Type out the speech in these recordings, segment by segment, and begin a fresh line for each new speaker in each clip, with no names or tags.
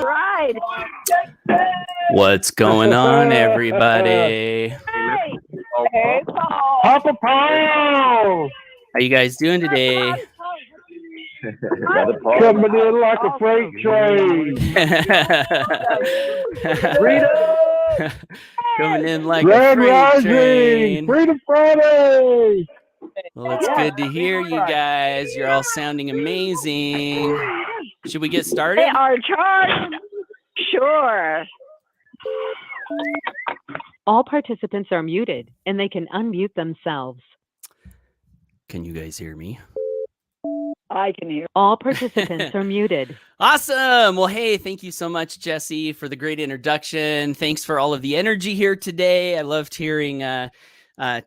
right.
What's going on, everybody?
Hey, Paul.
Papa Paul!
How you guys doing today?
Coming in like a freight train.
Coming in like
Grand
a freight
Rising!
train.
Freedom Friday!
Well, it's good to hear you guys. You're all sounding amazing. Should we get started?
They are charged. Sure.
All participants are muted, and they can unmute themselves.
Can you guys hear me?
I can hear.
All participants are muted.
Awesome. Well, hey, thank you so much, Jesse, for the great introduction. Thanks for all of the energy here today. I loved hearing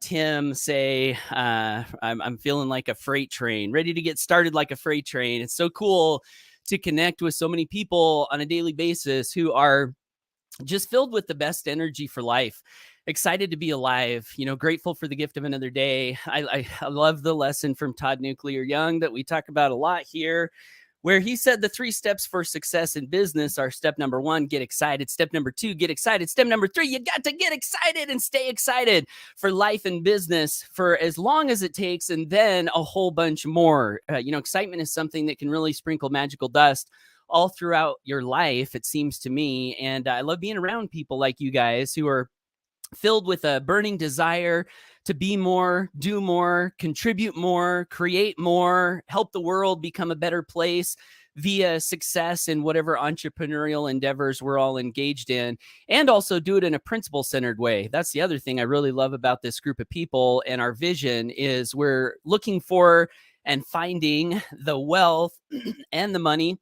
Tim say, I'm feeling like a freight train, ready to get started like a freight train. It's so cool to connect with so many people on a daily basis who are just filled with the best energy for life. Excited to be alive, grateful for the gift of another day. I love the lesson from Todd Nuclear Young that we talk about a lot here, where he said the 3 steps for success in business are: step number 1, get excited. Step number 2, get excited. Step number 3, you got to get excited and stay excited for life and business for as long as it takes, and then a whole bunch more. Excitement is something that can really sprinkle magical dust all throughout your life, it seems to me. And I love being around people like you guys who are filled with a burning desire to be more, do more, contribute more, create more, help the world become a better place via success in whatever entrepreneurial endeavors we're all engaged in, and also do it in a principle-centered way. That's the other thing I really love about this group of people, and our vision is we're looking for and finding the wealth and the money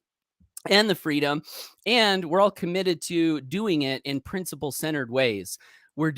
and the freedom, and we're all committed to doing it in principle-centered ways. We're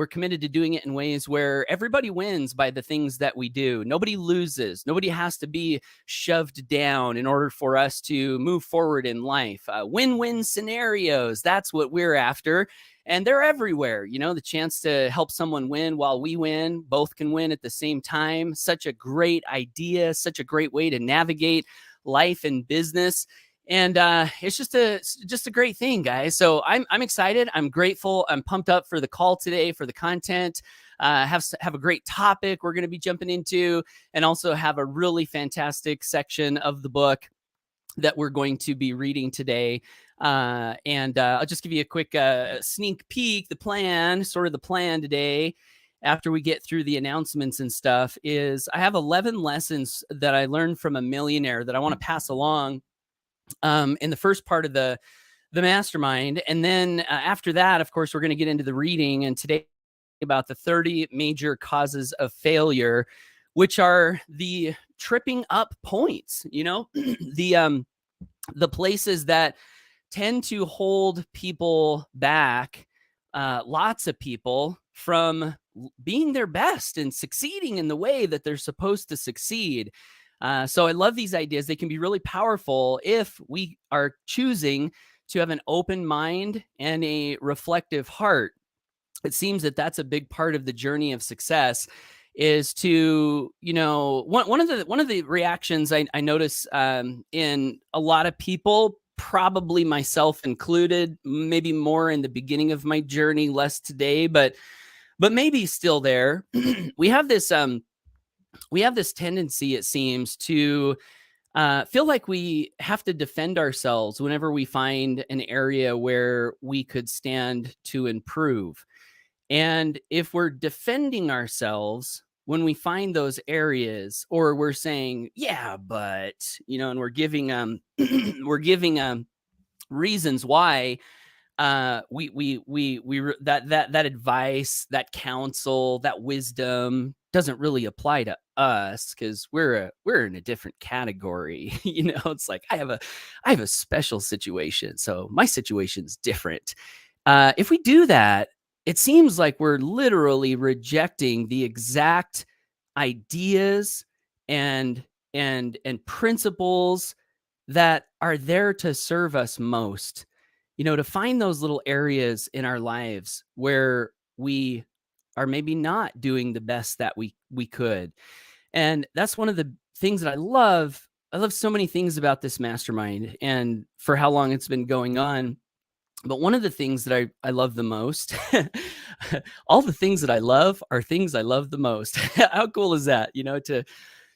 committed to doing it in ways where everybody wins by the things that we do. Nobody loses. Nobody has to be shoved down in order for us to move forward in life. Win-win scenarios, that's what we're after. And they're everywhere. The chance to help someone win while we win, both can win at the same time. Such a great idea, such a great way to navigate life and business. And it's just a great thing, guys. So I'm excited. I'm grateful. I'm pumped up for the call today, for the content. Have a great topic we're going to be jumping into, and also have a really fantastic section of the book that we're going to be reading today. And I'll just give you a quick sneak peek. The plan today, after we get through the announcements and stuff, is I have 11 lessons that I learned from a millionaire that I want to pass along in the first part of the mastermind. And then after that, of course, we're going to get into the reading, and today about the 30 major causes of failure, which are the tripping up points, the places that tend to hold people back, lots of people, from being their best and succeeding in the way that they're supposed to succeed. So I love these ideas. They can be really powerful if we are choosing to have an open mind and a reflective heart. It seems that that's a big part of the journey of success, is to, one of the reactions I notice in a lot of people, probably myself included, maybe more in the beginning of my journey, less today, but maybe still there. We have this tendency, it seems, to feel like we have to defend ourselves whenever we find an area where we could stand to improve. And if we're defending ourselves when we find those areas, or we're saying, yeah, but, and we're giving reasons why that advice, that counsel, that wisdom doesn't really apply to us, because we're in a different category. It's like I have a special situation, so my situation's different. If we do that, it seems like we're literally rejecting the exact ideas and principles that are there to serve us most. To find those little areas in our lives where we are maybe not doing the best that we could. And that's one of the things that I love love so many things about this mastermind and for how long it's been going on. But one of the things that I love the most, all the things that I love are things I love the most. How cool is that?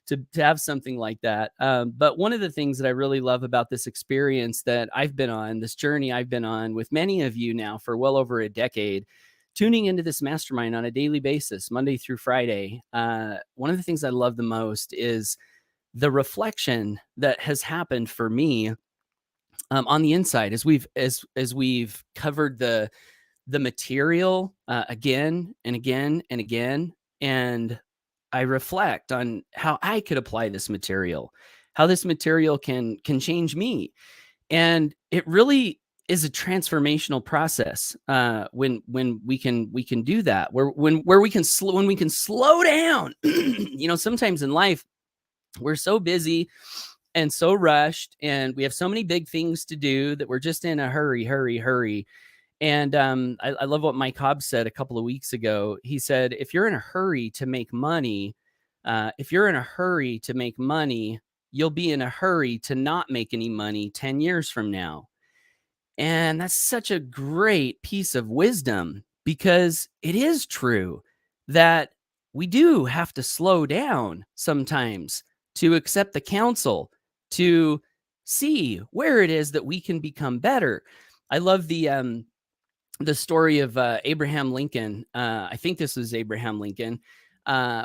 To have something like that. But one of the things that I really love about this experience that I've been on, this journey I've been on with many of you now for well over a decade, tuning into this mastermind on a daily basis, Monday through Friday. One of the things I love the most is the reflection that has happened for me on the inside as we've covered the material again and again and again, and I reflect on how I could apply this material, how this material can change me, and it really is a transformational process when we can do that, when we can slow down. Sometimes in life we're so busy and so rushed, and we have so many big things to do that we're just in a hurry. And I love what Mike Hobbs said a couple of weeks ago. He said, if you're in a hurry to make money, you'll be in a hurry to not make any money 10 years from now. And that's such a great piece of wisdom, because it is true that we do have to slow down sometimes to accept the counsel, to see where it is that we can become better. I love the story of Abraham Lincoln. I think this was Abraham Lincoln,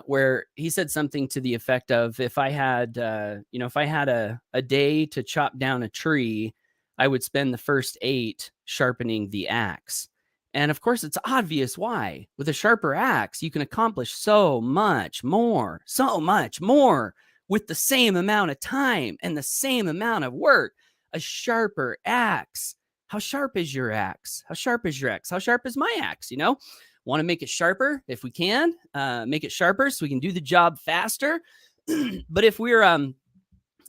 where he said something to the effect of, if I had a day to chop down a tree, I would spend the first 8 sharpening the axe. And of course, it's obvious why. With a sharper axe, you can accomplish so much more with the same amount of time and the same amount of work. A sharper axe. How sharp is your axe? How sharp is your axe? How sharp is my axe? Want to make it sharper if we can, make it sharper so we can do the job faster. But if we're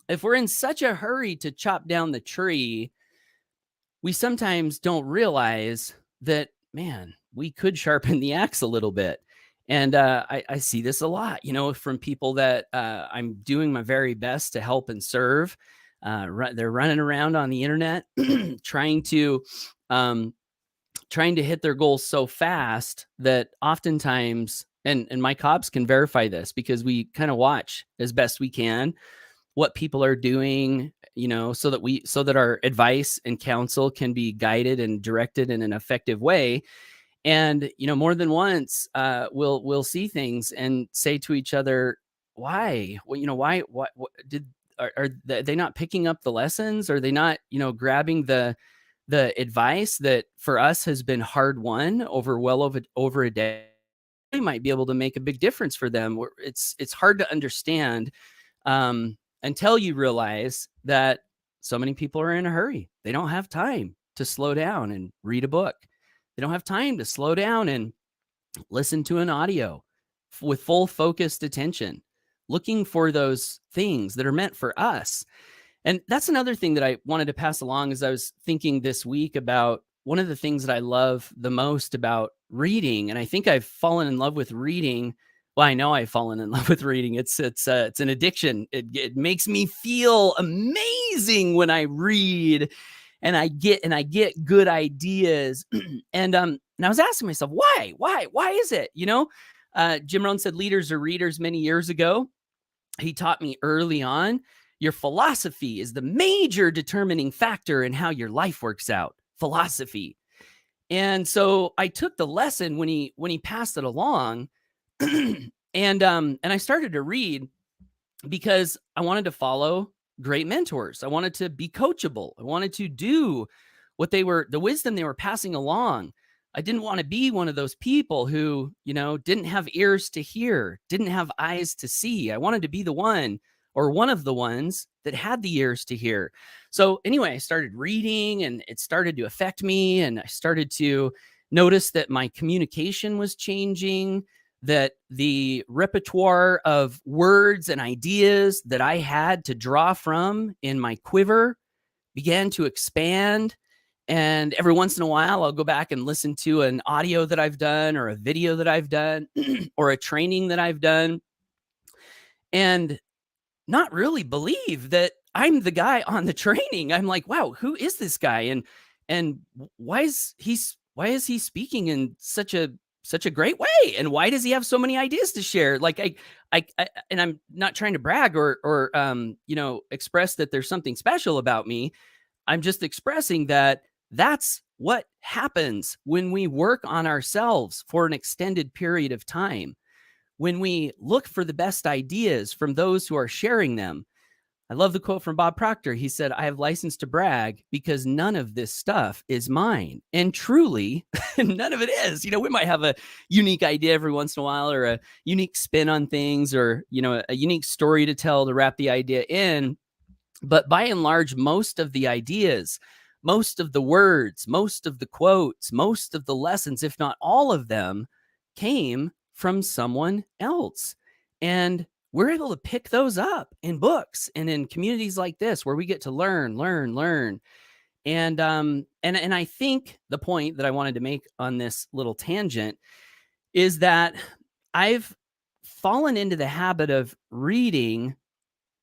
in such a hurry to chop down the tree, we sometimes don't realize that, man, we could sharpen the axe a little bit. And I see this a lot, from people that I'm doing my very best to help and serve. They're running around on the internet trying to hit their goals so fast that oftentimes, and Mike Hobbs can verify this, because we kind of watch as best we can what people are doing, so that our advice and counsel can be guided and directed in an effective way. And, more than once, we'll see things and say to each other, why? Well, why? What are they not picking up the lessons? Are they not, grabbing the advice that for us has been hard won over a day? We might be able to make a big difference for them. It's hard to understand until you realize that so many people are in a hurry. They don't have time to slow down and read a book. They don't have time to slow down and listen to an audio with full focused attention, looking for those things that are meant for us. And that's another thing that I wanted to pass along as I was thinking this week about one of the things that I love the most about reading. And I think I've fallen in love with reading. Well, I know I've fallen in love with reading. It's an addiction. It makes me feel amazing when I read, and I get good ideas. And I was asking myself, why is it? Jim Rohn said leaders are readers many years ago. He taught me early on, your philosophy is the major determining factor in how your life works out. Philosophy. And so I took the lesson when he passed it along, and I started to read because I wanted to follow great mentors. I wanted to be coachable. I wanted to do the wisdom they were passing along. I didn't want to be one of those people who, didn't have ears to hear, didn't have eyes to see. I wanted to be the one, or one of the ones, that had the ears to hear. So anyway, I started reading, and it started to affect me. And I started to notice that my communication was changing, that the repertoire of words and ideas that I had to draw from in my quiver began to expand. And every once in a while, I'll go back and listen to an audio that I've done, or a video that I've done, or a training that I've done. And not really believe that I'm the guy on the training. I'm like, wow, who is this guy? And why is he speaking in such a great way? And why does he have so many ideas to share? Like I and I'm not trying to brag or express that there's something special about me. I'm just expressing that that's what happens when we work on ourselves for an extended period of time. When we look for the best ideas from those who are sharing them. I love the quote from Bob Proctor. He said, I have license to brag because none of this stuff is mine. And truly, none of it is. We might have a unique idea every once in a while, or a unique spin on things, or, a unique story to tell to wrap the idea in. But by and large, most of the ideas, most of the words, most of the quotes, most of the lessons, if not all of them, came from someone else. And we're able to pick those up in books and in communities like this where we get to learn. And I think the point that I wanted to make on this little tangent is that I've fallen into the habit of reading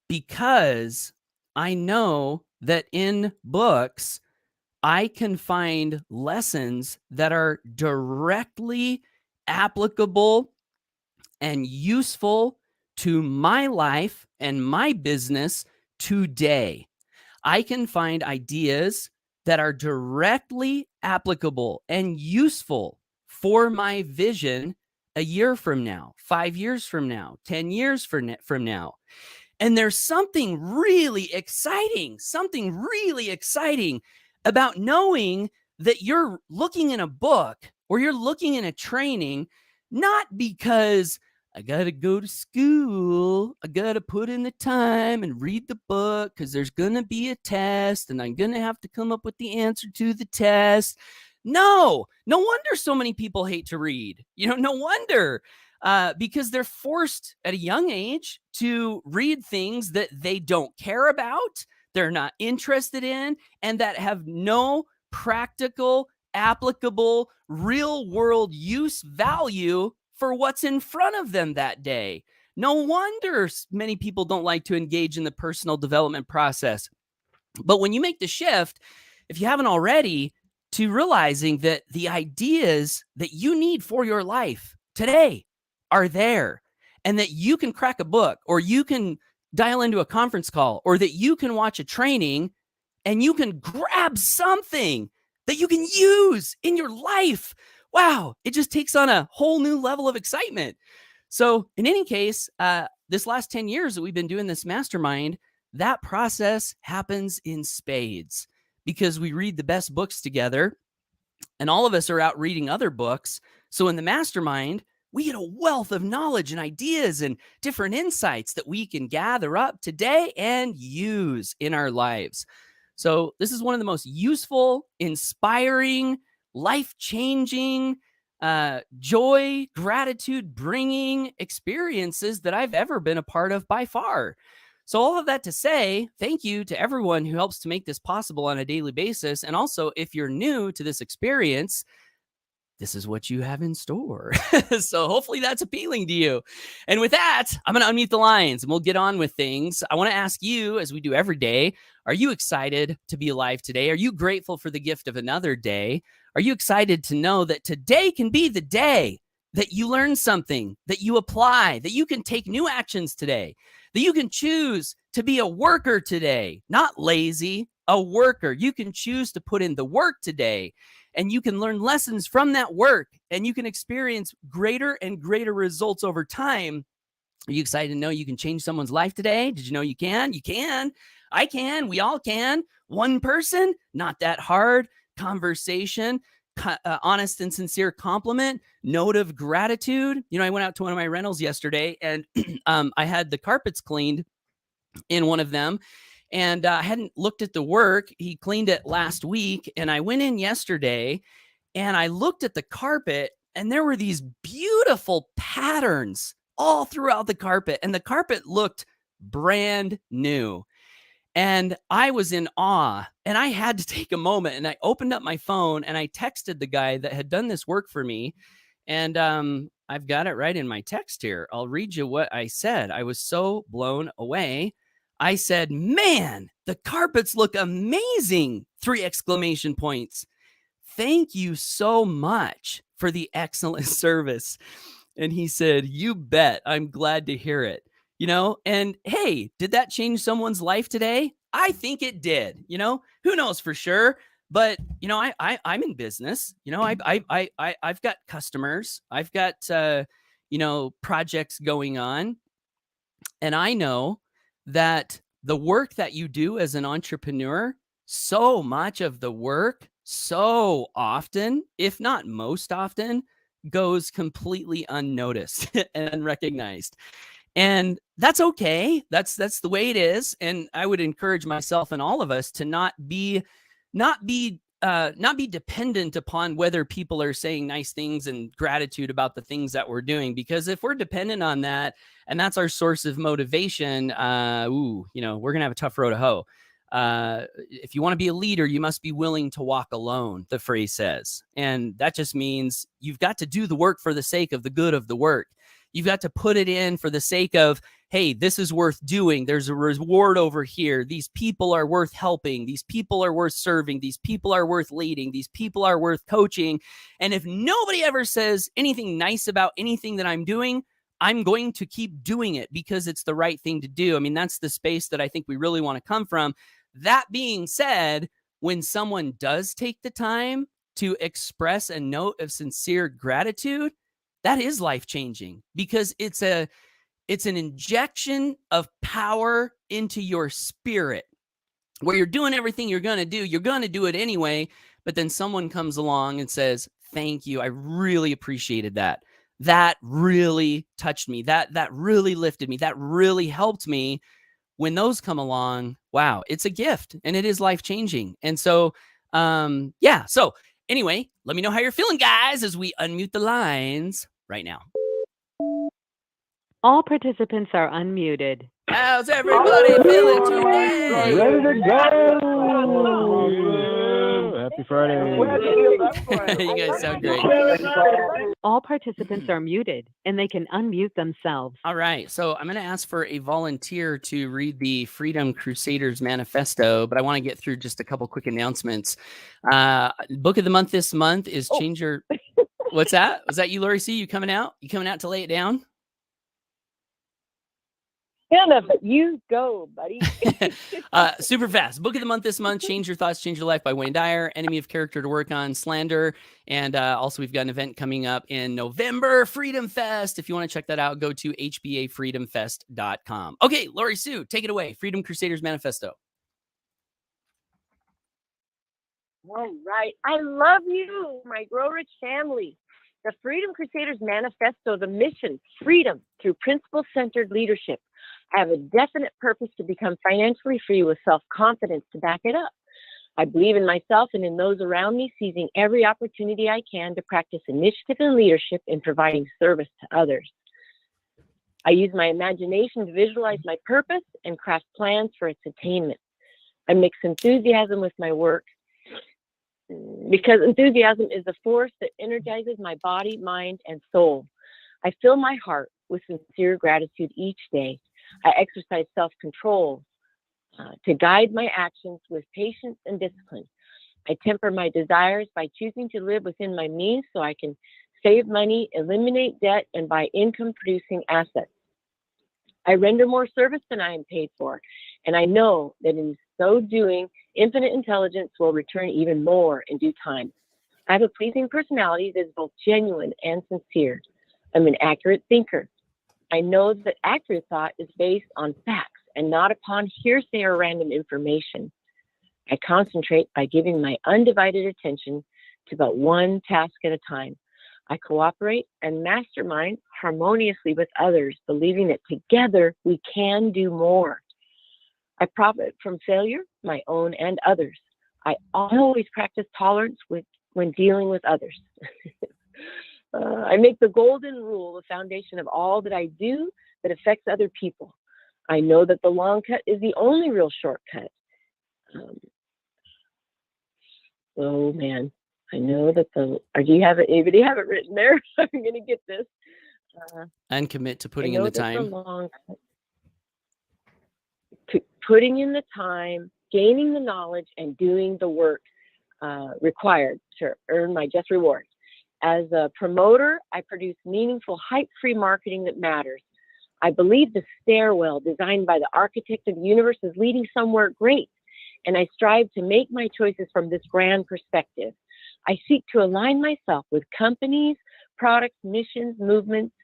because I know that in books, I can find lessons that are directly applicable and useful to my life and my business today. I can find ideas that are directly applicable and useful for my vision a year from now, 5 years from now, 10 years from now. And there's something really exciting about knowing that you're looking in a book or you're looking in a training, not because I got to go to school, I got to put in the time and read the book because there's going to be a test and I'm going to have to come up with the answer to the test. No wonder so many people hate to read. No wonder. Because they're forced at a young age to read things that they don't care about, they're not interested in, and that have no practical, applicable, real world use value for what's in front of them that day. No wonder many people don't like to engage in the personal development process. But when you make the shift, if you haven't already, to realizing that the ideas that you need for your life today are there, and that you can crack a book, or you can dial into a conference call, or that you can watch a training and you can grab something that you can use in your life. Wow, it just takes on a whole new level of excitement. So in any case, this last 10 years that we've been doing this mastermind, that process happens in spades because we read the best books together, and all of us are out reading other books. So in the mastermind, we get a wealth of knowledge and ideas and different insights that we can gather up today and use in our lives. So this is one of the most useful, inspiring, life-changing, joy, gratitude bringing experiences that I've ever been a part of by far. So all of that to say, thank you to everyone who helps to make this possible on a daily basis. And also, if you're new to this experience, this is what you have in store. So hopefully that's appealing to you. And with that, I'm going to unmute the lines and we'll get on with things. I want to ask you, as we do every day, are you excited to be alive today? Are you grateful for the gift of another day? Are you excited to know that today can be the day that you learn something, that you apply, that you can take new actions today, that you can choose to be a worker today, not lazy, a worker. You can choose to put in the work today, and you can learn lessons from that work, and you can experience greater and greater results over time. Are you excited to know you can change someone's life today? Did you know you can? You can. I can. We all can. One person, not that hard. Conversation, honest and sincere compliment, note of gratitude. I went out to one of my rentals yesterday, and I had the carpets cleaned in one of them. And I hadn't looked at the work. He cleaned it last week. And I went in yesterday and I looked at the carpet, and there were these beautiful patterns all throughout the carpet. And the carpet looked brand new. And I was in awe, and I had to take a moment, and I opened up my phone and I texted the guy that had done this work for me. And I've got it right in my text here. I'll read you what I said. I was so blown away. I said, man, the carpets look amazing. 3 exclamation points. Thank you so much for the excellent service. And he said, you bet. I'm glad to hear it. And hey, did that change someone's life today? I think it did. Who knows for sure? But I'm in business. I've got customers. I've got projects going on, and I know that the work that you do as an entrepreneur, so much of the work, so often, if not most often, goes completely unnoticed and unrecognized. And that's okay. That's the way it is. And I would encourage myself and all of us to not be dependent upon whether people are saying nice things and gratitude about the things that we're doing. Because if we're dependent on that and that's our source of motivation, we're gonna have a tough road to hoe. If you want to be a leader, you must be willing to walk alone, the phrase says. And that just means you've got to do the work for the sake of the good of the work. You've got to put it in for the sake of, hey, this is worth doing. There's a reward over here. These people are worth helping. These people are worth serving. These people are worth leading. These people are worth coaching. And if nobody ever says anything nice about anything that I'm doing, I'm going to keep doing it because it's the right thing to do. I mean, that's the space that I think we really want to come from. That being said, when someone does take the time to express a note of sincere gratitude, that is life-changing because it's an injection of power into your spirit where you're doing everything you're going to do. You're going to do it anyway, but then someone comes along and says, thank you. I really appreciated that. That really touched me. That really lifted me. That really helped me. When those come along, wow, it's a gift and it is life-changing. And so, So anyway, let me know how you're feeling, guys, as we unmute the lines right now.
All participants are unmuted.
How's everybody feeling today?
Ready to go. Happy Friday.
You guys sound great.
All participants are muted, and they can unmute themselves.
All right. So I'm going to ask for a volunteer to read the Freedom Crusaders Manifesto, but I want to get through just a couple quick announcements. Book of the month this month is Change Your... What's that? Was that you, Lori C? You coming out? You coming out to lay it down?
Hannah, but you go, buddy.
Super fast. Book of the month this month, Change Your Thoughts, Change Your Life by Wayne Dyer. Enemy of Character to Work On, Slander. And also we've got an event coming up in November, Freedom Fest. If you want to check that out, go to hbafreedomfest.com. Okay, Lori Sue, take it away. Freedom Crusaders Manifesto.
All right. I love you, my Grow Rich family. The Freedom Crusaders Manifesto, the mission, freedom through principle-centered leadership. I have a definite purpose to become financially free with self-confidence to back it up. I believe in myself and in those around me, seizing every opportunity I can to practice initiative and leadership in providing service to others. I use my imagination to visualize my purpose and craft plans for its attainment. I mix enthusiasm with my work because enthusiasm is the force that energizes my body, mind, and soul. I fill my heart with sincere gratitude each day. I exercise self-control to guide my actions with patience and discipline. I temper my desires by choosing to live within my means so I can save money, eliminate debt, and buy income-producing assets. I render more service than I am paid for, and I know that in so doing, infinite intelligence will return even more in due time. I have a pleasing personality that is both genuine and sincere. I'm an accurate thinker. I know that accurate thought is based on facts and not upon hearsay or random information. I concentrate by giving my undivided attention to but one task at a time. I cooperate and mastermind harmoniously with others, believing that together we can do more. I profit from failure, my own and others. I always practice tolerance when dealing with others. I make the golden rule the foundation of all that I do that affects other people. I know that the long cut is the only real shortcut. Oh man, I know that or do you have it? Anybody have it written there? I'm going to get this.
And commit to putting in the time.
Putting in the time, gaining the knowledge, and doing the work required to earn my just reward. As a promoter, I produce meaningful, hype-free marketing that matters. I believe the stairwell designed by the architect of the universe is leading somewhere great, and I strive to make my choices from this grand perspective. I seek to align myself with companies, products, missions, movements,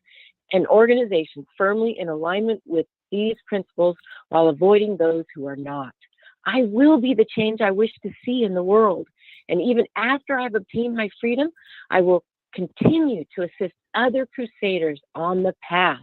and organizations firmly in alignment with these principles while avoiding those who are not. I will be the change I wish to see in the world. And even after I've obtained my freedom, I will continue to assist other crusaders on the path.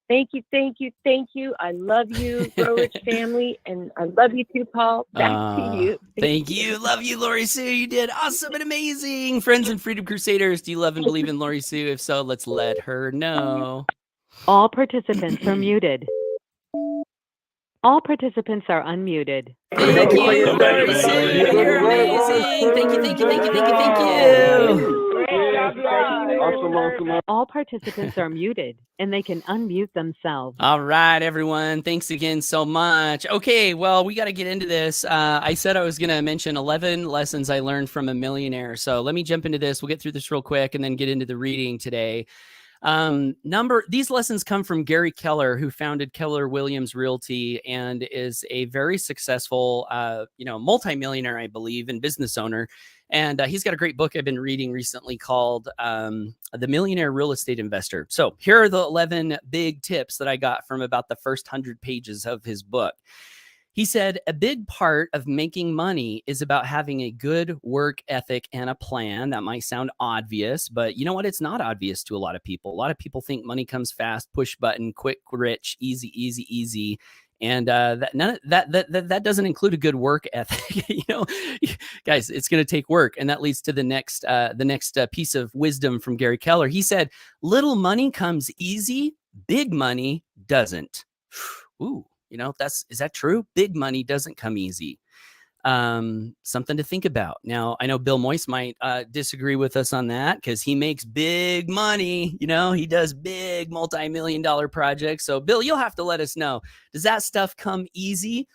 Thank you, thank you, thank you. I love you, Grow Rich family, and I love you too, Paul. Back to you.
Thank you. Love you, Lori Sue. You did awesome and amazing. Friends and Freedom Crusaders, do you love and believe in Lori Sue? If so, let's let her know.
All participants are muted. All participants are unmuted.
Thank you, Lori Sue. You're amazing. Thank you, thank you, thank you, thank you, thank you.
Awesome.
All participants are muted, and they can unmute themselves.
All right, everyone. Thanks again so much. Okay, well, we got to get into this. I said I was going to mention 11 lessons I learned from a millionaire. So let me jump into this. We'll get through this real quick and then get into the reading today. These lessons come from Gary Keller, who founded Keller Williams Realty and is a very successful, multimillionaire, I believe, and business owner. And he's got a great book I've been reading recently called The Millionaire Real Estate Investor. So here are the 11 big tips that I got from about the first 100 pages of his book. He said, a big part of making money is about having a good work ethic and a plan. That might sound obvious, but you know what? It's not obvious to a lot of people. A lot of people think money comes fast, push button, quick, rich, easy. And that doesn't include a good work ethic. Guys, it's going to take work. And that leads to the next piece of wisdom from Gary Keller. He said, little money comes easy, big money doesn't. Ooh. Is that true? Big money doesn't come easy. Something to think about. Now, I know Bill Moyce might disagree with us on that because he makes big money. He does big multi-million-dollar projects. So, Bill, you'll have to let us know. Does that stuff come easy?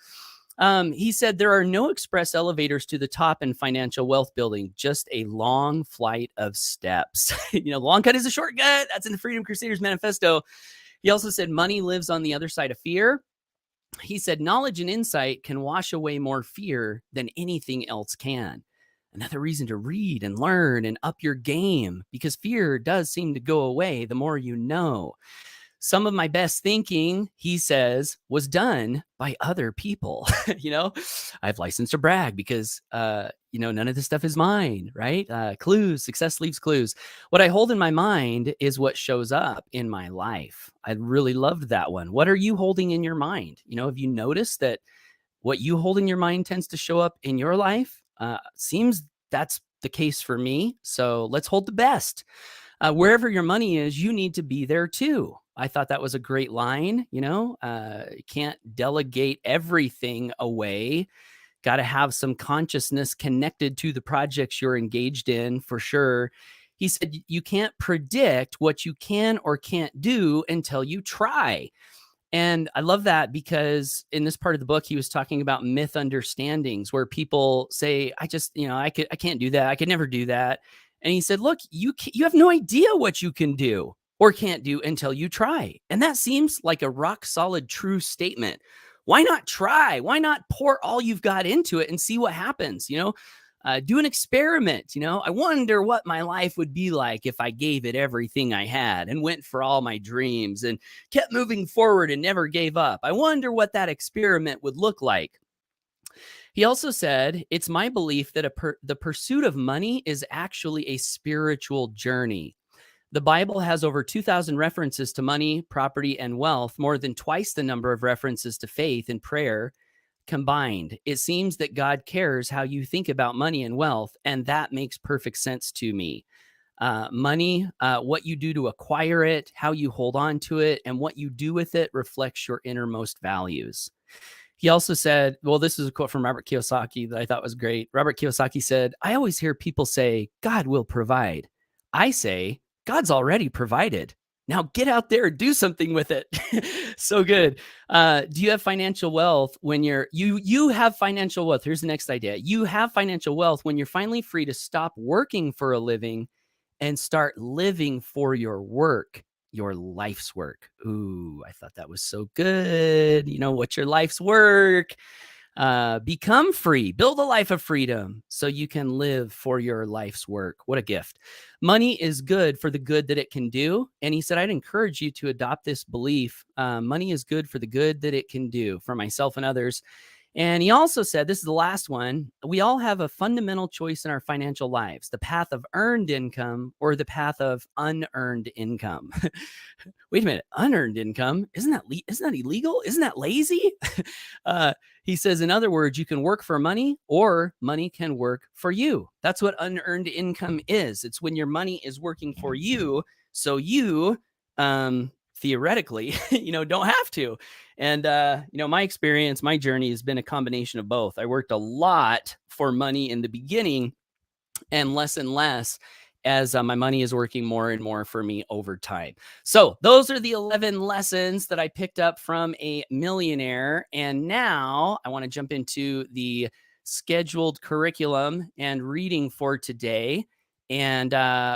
He said there are no express elevators to the top in financial wealth building, just a long flight of steps. Long cut is a shortcut. That's in the Freedom Crusaders Manifesto. He also said money lives on the other side of fear. He said, knowledge and insight can wash away more fear than anything else can. Another reason to read and learn and up your game, because fear does seem to go away the more you know. Some of my best thinking, he says, was done by other people. I have license to brag because, none of this stuff is mine, right? Clues, success leaves clues. What I hold in my mind is what shows up in my life. I really loved that one. What are you holding in your mind? Have you noticed that what you hold in your mind tends to show up in your life? Seems that's the case for me. So let's hold the best. Wherever your money is, you need to be there too. I thought that was a great line. You can't delegate everything away. Got to have some consciousness connected to the projects you're engaged in, for sure. He said, you can't predict what you can or can't do until you try. And I love that because in this part of the book, he was talking about myth understandings where people say, I can't do that. I could never do that. And he said, look, you have no idea what you can do or can't do until you try. And that seems like a rock solid, true statement. Why not try? Why not pour all you've got into it and see what happens? Do an experiment. I wonder what my life would be like if I gave it everything I had and went for all my dreams and kept moving forward and never gave up. I wonder what that experiment would look like. He also said, it's my belief that the pursuit of money is actually a spiritual journey. The Bible has over 2,000 references to money, property, and wealth, more than twice the number of references to faith and prayer combined. It seems that God cares how you think about money and wealth, and that makes perfect sense to me. Money, what you do to acquire it, how you hold on to it, and what you do with it reflects your innermost values. He also said, well, this is a quote from Robert Kiyosaki that I thought was great. Robert Kiyosaki said, I always hear people say, God will provide. I say, God's already provided. Now get out there and do something with it. So good. Do you have financial wealth when you have financial wealth? Here's the next idea. You have financial wealth when you're finally free to stop working for a living and start living for your work, your life's work. Ooh, I thought that was so good. You know, what's your life's work? Become free, build a life of freedom so you can live for your life's work. What a gift. Money is good for the good that it can do. And he said, I'd encourage you to adopt this belief. Money is good for the good that it can do for myself and others. And he also said, this is the last one, we all have a fundamental choice in our financial lives, the path of earned income or the path of unearned income. Wait a minute, unearned income? Isn't that illegal? Isn't that lazy? He says, in other words, you can work for money or money can work for you. That's what unearned income is. It's when your money is working for you. So you, theoretically, don't have to. And, my experience, my journey has been a combination of both. I worked a lot for money in the beginning and less as my money is working more and more for me over time. So those are the 11 lessons that I picked up from a millionaire. And now I want to jump into the scheduled curriculum and reading for today. And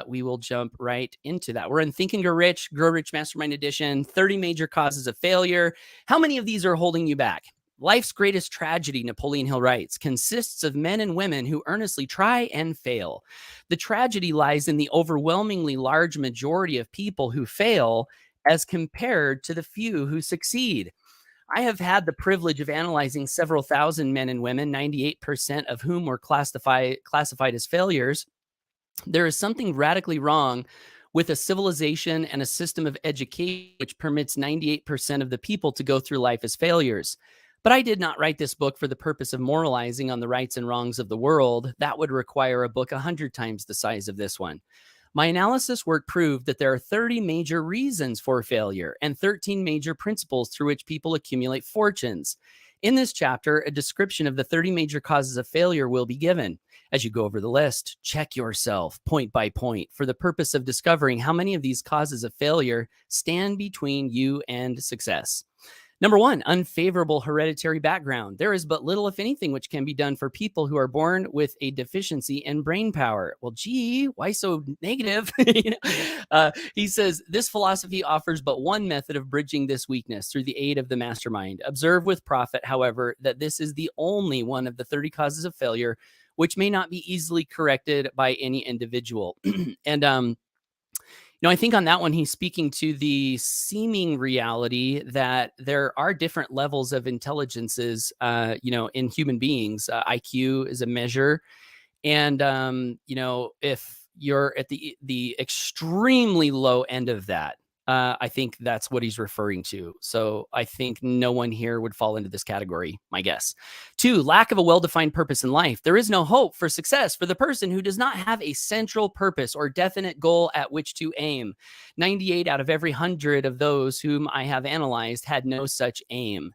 we will jump right into that. We're in Think and Grow Rich Mastermind Edition, 30 major causes of failure. How many of these are holding you back? Life's greatest tragedy, Napoleon Hill writes, consists of men and women who earnestly try and fail. The tragedy lies in the overwhelmingly large majority of people who fail as compared to the few who succeed. I have had the privilege of analyzing several thousand men and women, 98% of whom were classified as failures. There is something radically wrong with a civilization and a system of education which permits 98% of the people to go through life as failures. But I did not write this book for the purpose of moralizing on the rights and wrongs of the world. That would require a book 100 times the size of this one. My analysis work proved that there are 30 major reasons for failure and 13 major principles through which people accumulate fortunes. In this chapter, a description of the 30 major causes of failure will be given. As you go over the list, check yourself point by point for the purpose of discovering how many of these causes of failure stand between you and success. Number one, unfavorable hereditary background. There is but little, if anything, which can be done for people who are born with a deficiency in brain power. Well, gee, why so negative? He says, this philosophy offers but one method of bridging this weakness through the aid of the mastermind. Observe with profit, however, that this is the only one of the 30 causes of failure, which may not be easily corrected by any individual. And, I think on that one, he's speaking to the seeming reality that there are different levels of intelligences, in human beings. IQ is a measure. And, if you're at the extremely low end of that, I think that's what he's referring to. So I think no one here would fall into this category, my guess. 2, lack of a well-defined purpose in life. There is no hope for success for the person who does not have a central purpose or definite goal at which to aim. 98 out of every 100 of those whom I have analyzed had no such aim.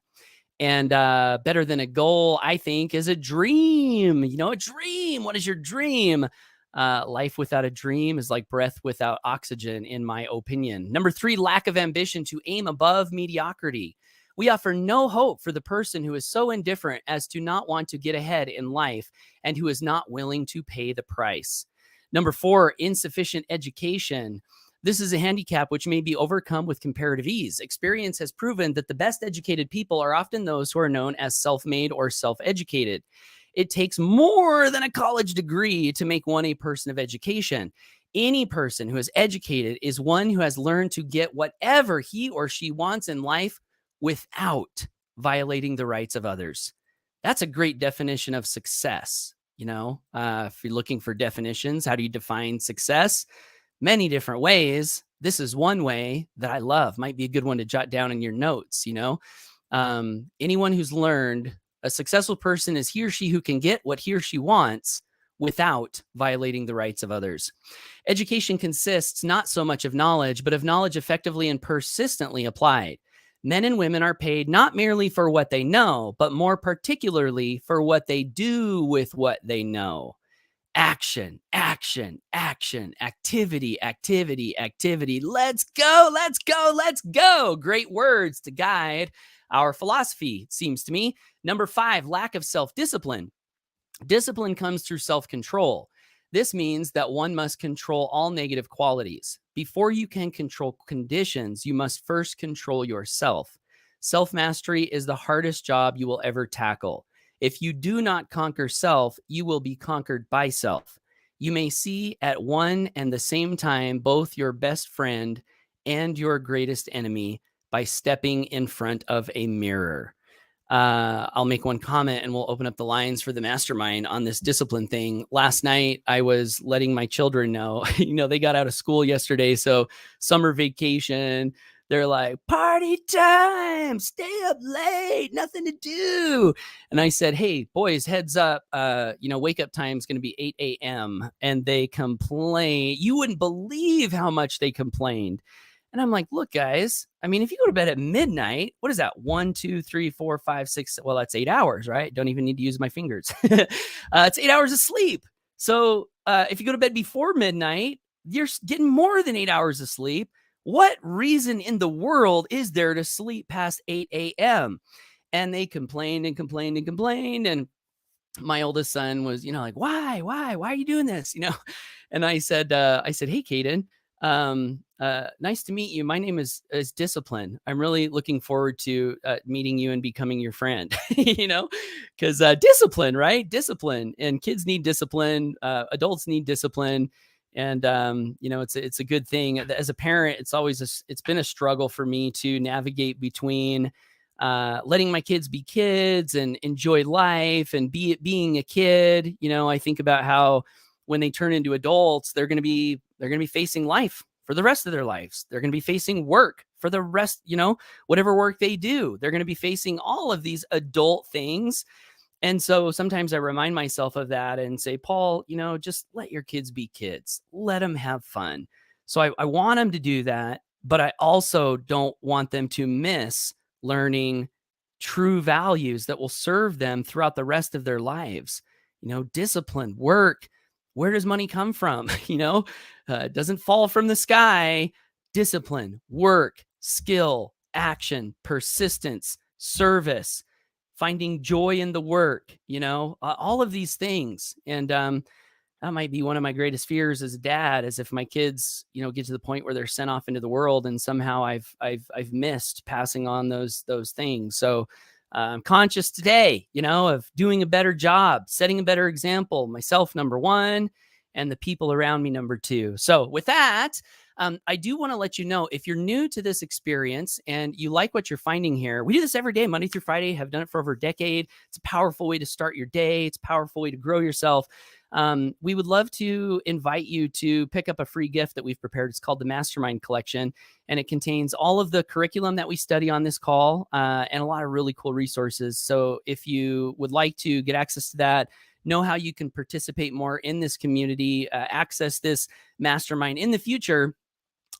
And better than a goal, I think, is a dream. A dream. What is your dream? Life without a dream is like breath without oxygen, in my opinion. Number 3, lack of ambition to aim above mediocrity. We offer no hope for the person who is so indifferent as to not want to get ahead in life and who is not willing to pay the price. Number 4, insufficient education. This is a handicap which may be overcome with comparative ease. Experience has proven that the best educated people are often those who are known as self-made or self-educated. It takes more than a college degree to make one a person of education. Any person who is educated is one who has learned to get whatever he or she wants in life without violating the rights of others. That's a great definition of success. If you're looking for definitions, how do you define success? Many different ways. This is one way that I love. Might be a good one to jot down in your notes. Anyone who's learned a successful person is he or she who can get what he or she wants without violating the rights of others. Education consists not so much of knowledge, but of knowledge effectively and persistently applied. Men and women are paid not merely for what they know, but more particularly for what they do with what they know. Action, action, action, activity, activity, activity. Let's go, let's go, let's go. Great words to guide our philosophy, it seems to me. Number 5, lack of self-discipline. Discipline comes through self-control. This means that one must control all negative qualities. Before you can control conditions, you must first control yourself. Self-mastery is the hardest job you will ever tackle. If you do not conquer self, you will be conquered by self. You may see at one and the same time both your best friend and your greatest enemy by stepping in front of a mirror. I'll make one comment and we'll open up the lines for the mastermind on this discipline thing. Last night, I was letting my children know, they got out of school yesterday. So summer vacation, they're like, party time, stay up late, nothing to do. And I said, hey, boys, heads up, wake up time is going to be 8 a.m. And they complain. You wouldn't believe how much they complained. And I'm like, look, guys, I mean, if you go to bed at midnight, what is that? 1, 2, 3, 4, 5, 6. Well, that's 8 hours, right? Don't even need to use my fingers. It's 8 hours of sleep. So if you go to bed before midnight, you're getting more than 8 hours of sleep. What reason in the world is there to sleep past 8 a.m.? And they complained and complained and complained. And my oldest son was, like, why are you doing this? And I said, hey, Caden, nice to meet you. My name is Discipline. I'm really looking forward to meeting you and becoming your friend, because discipline, right? Discipline, and kids need discipline. Adults need discipline. And, it's a good thing. As a parent, it's been a struggle for me to navigate between letting my kids be kids and enjoy life and being a kid. I think about how when they turn into adults, they're going to be facing life for the rest of their lives. They're going to be facing work for the rest, whatever work they do. They're going to be facing all of these adult things. And so sometimes I remind myself of that and say, Paul, just let your kids be kids. Let them have fun. So I want them to do that, but I also don't want them to miss learning true values that will serve them throughout the rest of their lives. Discipline, work. Where does money come from? It doesn't fall from the sky. Discipline, work, skill, action, persistence, service, finding joy in the work, all of these things. And that might be one of my greatest fears as a dad, as if my kids, get to the point where they're sent off into the world and somehow I've missed passing on those things. So I'm conscious today, of doing a better job, setting a better example, myself, number 1, and the people around me, number 2. So with that, I do want to let you know, if you're new to this experience and you like what you're finding here, we do this every day, Monday through Friday, have done it for over a decade. It's a powerful way to start your day. It's a powerful way to grow yourself. We would love to invite you to pick up a free gift that we've prepared. It's called the Mastermind Collection, and it contains all of the curriculum that we study on this call and a lot of really cool resources. So if you would like to get access to that, know how you can participate more in this community, access this mastermind in the future,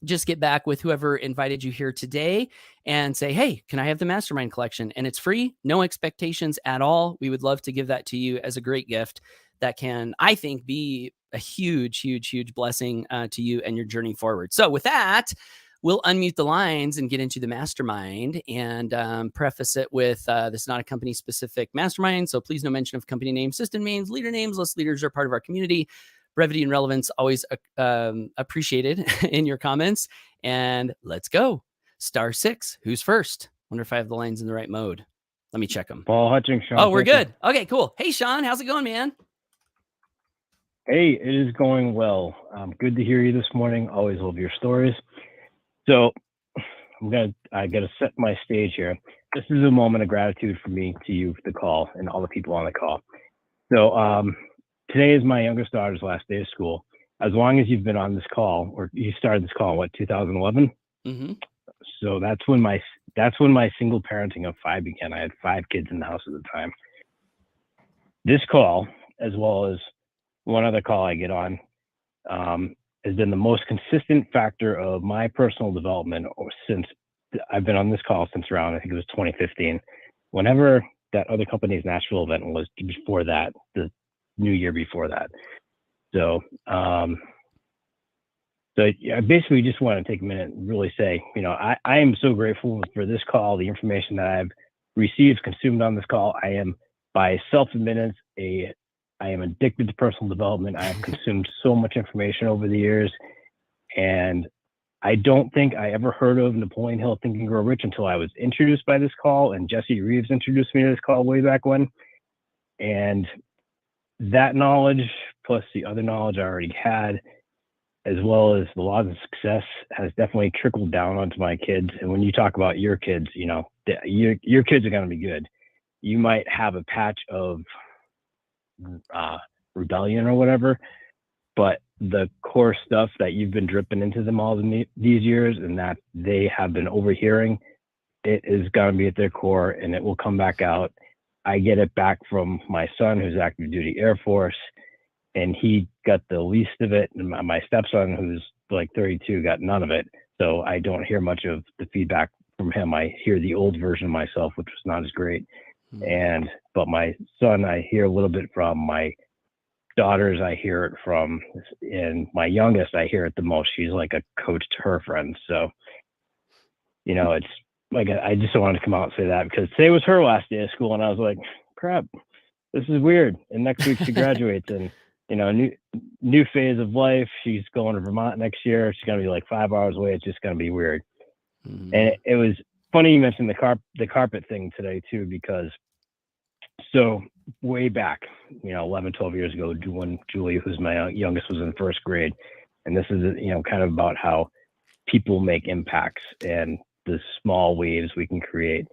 just get back with whoever invited you here today and say, hey, can I have the Mastermind Collection? And it's free, no expectations at all. We would love to give that to you as a great gift that can, I think, be a huge, huge, huge blessing to you and your journey forward. So with that, we'll unmute the lines and get into the mastermind and preface it with this is not a company specific mastermind. So please no mention of company names, system names, leader names. List leaders are part of our community. Brevity and relevance always appreciated in your comments. And let's go. Star 6. Who's first? Wonder if I have the lines in the right mode. Let me check them.
Paul Hutchings. Sean
Oh, we're
Fisher.
good. Okay, cool. Hey, Sean, how's it going, man?
Hey, it is going well. Good to hear you this morning. Always love your stories. So I got to set my stage here. This is a moment of gratitude for me, to you, the call, and all the people on the call. So today is my youngest daughter's last day of school. As long as you've been on this call, or you started this call in what, 2011?
Mm-hmm.
So that's when my single parenting of 5 began. I had 5 kids in the house at the time. This call, as well as one other call I get on, has been the most consistent factor of my personal development since I've been on this call since around, I think it was 2015. Whenever that other company's Nashville event was before that, the new year before that. So, so I basically just want to take a minute and really say, I am so grateful for this call, the information that I've received, consumed on this call. I am, by self-admittance, I am addicted to personal development. I have consumed so much information over the years, and I don't think I ever heard of Napoleon Hill Think and Grow Rich until I was introduced by this call, and Jesse Reeves introduced me to this call way back when. And that knowledge, plus the other knowledge I already had, as well as the laws of success, has definitely trickled down onto my kids. And when you talk about your kids, your kids are going to be good. You might have a patch of rebellion or whatever, but the core stuff that you've been dripping into them all these years, and that they have been overhearing, it is going to be at their core, and it will come back out. I get it back from my son, who's active duty Air Force, and he got the least of it. And my stepson, who's like 32, got none of it. So I don't hear much of the feedback from him. I hear the old version of myself, which was not as great. But my son, I hear a little bit from. My daughters, I hear it from, and my youngest, I hear it the most. She's like a coach to her friends. So, it's like, I just wanted to come out and say that, because today was her last day of school, and I was like, crap, this is weird. And next week she graduates, and new phase of life. She's going to Vermont next year. She's going to be like 5 hours away. It's just going to be weird. And it was funny you mentioned the carpet thing today too, because so way back, 11, 12 years ago, when Julie, who's my youngest, was in first grade, and this is, kind of about how people make impacts and the small waves we can create.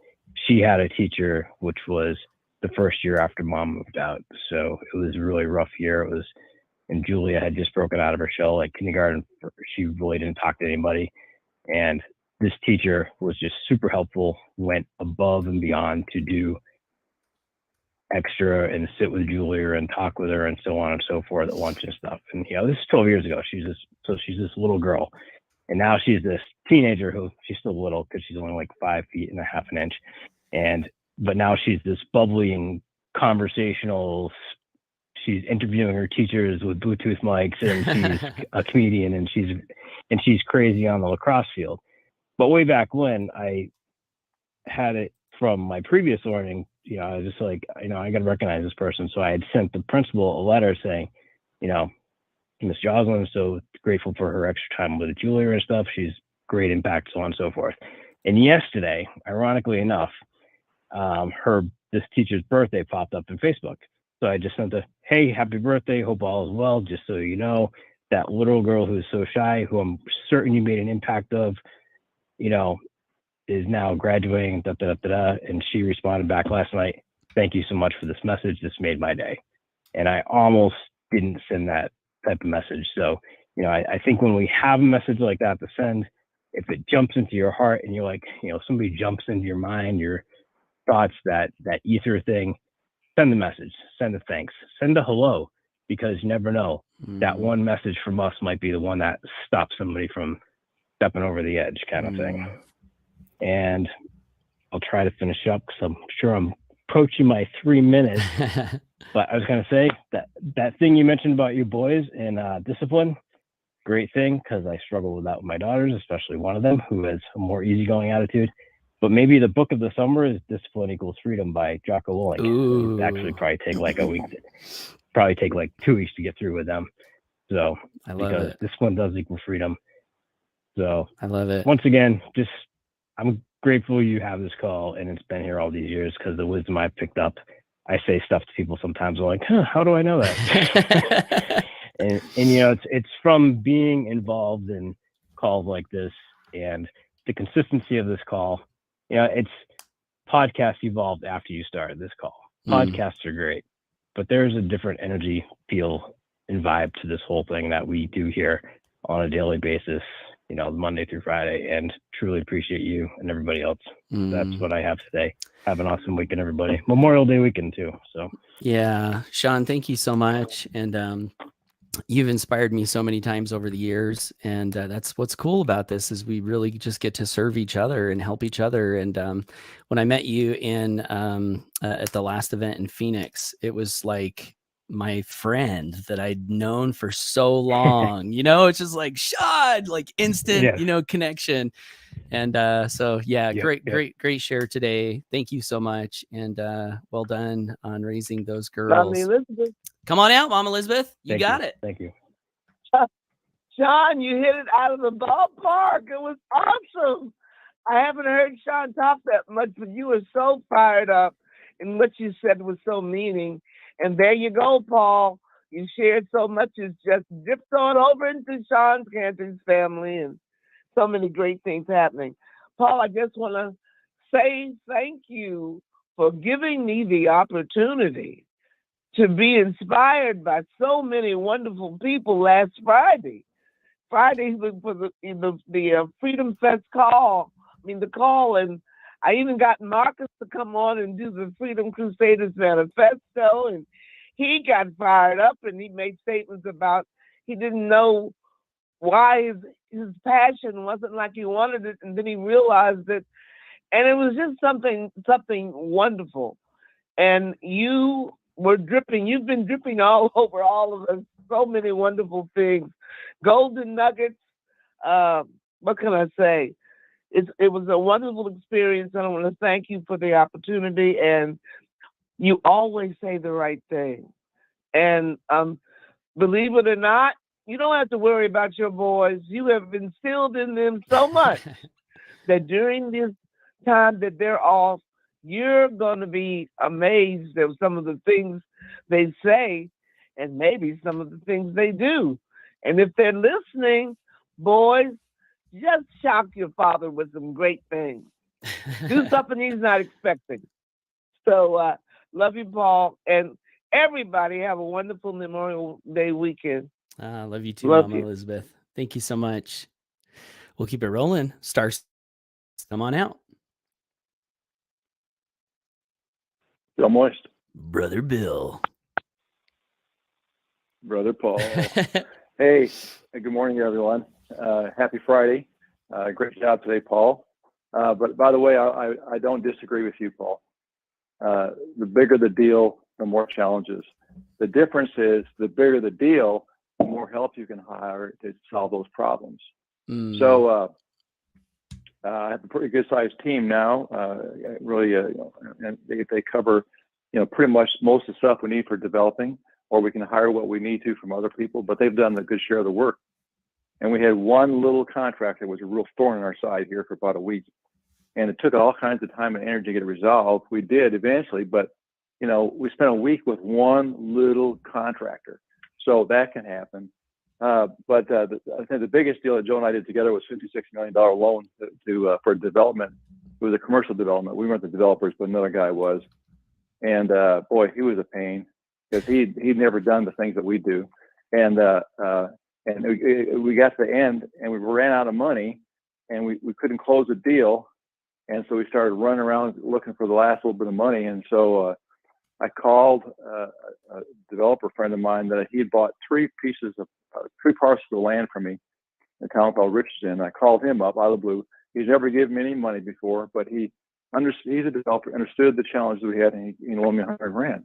She had a teacher, which was the first year after mom moved out. So it was a really rough year. And Julia had just broken out of her shell, like kindergarten. She really didn't talk to anybody. And this teacher was just super helpful, went above and beyond to do extra and sit with Julia and talk with her and so on and so forth at lunch and stuff. And, this is 12 years ago. She's this little girl. And now she's this teenager she's still little because she's only like 5 feet and a half an inch. But now she's this bubbly and conversational. She's interviewing her teachers with Bluetooth mics, and she's a comedian, and she's crazy on the lacrosse field. But way back when, I had it from my previous learning, I was just like, I got to recognize this person. So I had sent the principal a letter saying, Miss Jocelyn, so grateful for her extra time with Julia and stuff. She's great impact, so on and so forth. And yesterday, ironically enough, this teacher's birthday popped up in Facebook. So I just sent hey, happy birthday, hope all is well. Just so you know, that little girl who's so shy, who I'm certain you made an impact of, is now graduating, And she responded back last night, thank you so much for this message. This made my day. And I almost didn't send that type of message. So, I think when we have a message like that to send, if it jumps into your heart and you're like, somebody jumps into your mind, your thoughts, that ether thing, send the message, send a thanks, send a hello, because you never know. That one message from us might be the one that stops somebody from stepping over the edge, kind of thing. And I'll try to finish up because I'm sure I'm approaching my 3 minutes. But I was going to say that thing you mentioned about you boys and discipline, great thing, because I struggle with that with my daughters, especially one of them who has a more easygoing attitude. But maybe the book of the summer is Discipline Equals Freedom by Jocko Willink. It'd actually probably take like a week. Probably take like 2 weeks to get through with them. So
I love
because
it.
discipline does equal freedom. So
I love it.
Once again, I'm grateful you have this call and it's been here all these years, because the wisdom I've picked up, I say stuff to people sometimes like, how do I know that? and it's from being involved in calls like this, and the consistency of this call. It's podcasts evolved after you started this call. Podcasts are great, but there's a different energy, feel, and vibe to this whole thing that we do here on a daily basis, Monday through Friday, and truly appreciate you and everybody else. That's what I have today. Have an awesome weekend, everybody. Memorial Day weekend too. So
yeah, Sean, thank you so much. And you've inspired me so many times over the years, and that's what's cool about this is we really just get to serve each other and help each other. And when I met you in at the last event in Phoenix, it was like my friend that I'd known for so long. It's just like Sean, like instant,
Yes.
connection. And so yeah,
Yep.
great share today. Thank you so much, and well done on raising those
Mommy
girls.
Elizabeth.
Come on out, Mom Elizabeth. You
Thank
got
you.
it.
Thank you.
Sean, you hit it out of the ballpark. It was awesome. I haven't heard Sean talk that much, but you were so fired up, and what you said was so meaning. And there you go, Paul. You shared so much. It's just dipped on over into Sean Cantor's family, and so many great things happening. Paul, I just want to say thank you for giving me the opportunity to be inspired by so many wonderful people last Friday. Friday for the Freedom Fest call. The call, and I even got Marcus to come on and do the Freedom Crusaders Manifesto, and he got fired up and he made statements about he didn't know why his passion wasn't like he wanted it, and then he realized it, and it was just something wonderful. And you were dripping. You've been dripping all over all of us. So many wonderful things, golden nuggets. What can I say? It was a wonderful experience, and I want to thank you for the opportunity. And you always say the right thing. And believe it or not, you don't have to worry about your boys. You have instilled in them so much that during this time that they're off, you're going to be amazed at some of the things they say and maybe some of the things they do. And if they're listening, boys, just shock your father with some great things. Do something he's not expecting. So, love you, Paul. And everybody have a wonderful Memorial Day weekend.
Love you too,
Love
Mama
you.
Elizabeth. Thank you so much. We'll keep it rolling. Stars, come on out.
Bill Moist.
Brother Bill.
Brother Paul. Hey, good morning, everyone. Happy Friday. Great job today, Paul. But by the way, I don't disagree with you, Paul. The bigger the deal, the more challenges. The difference is the bigger the deal, the more help you can hire to solve those problems. So I have a pretty good sized team now. Really, and they cover, pretty much most of the stuff we need for developing, or we can hire what we need to from other people, but they've done a good share of the work. And we had one little contract that was a real thorn in our side here for about a week. And it took all kinds of time and energy to get it resolved. We did eventually, but, we spent a week with one little contractor. So that can happen. But I think the biggest deal that Joe and I did together was $56 million loan for development. It was a commercial development. We weren't the developers, but another guy was. And boy, he was a pain because he'd never done the things that we do. And we got to the end and we ran out of money and we couldn't close the deal. And so we started running around looking for the last little bit of money. And so I called a developer friend of mine that he had bought three parcels of land from me in a town called Richardson. I called him up out of the blue. He's never given me any money before, but he's a developer, understood the challenges we had, and he loaned me $100,000.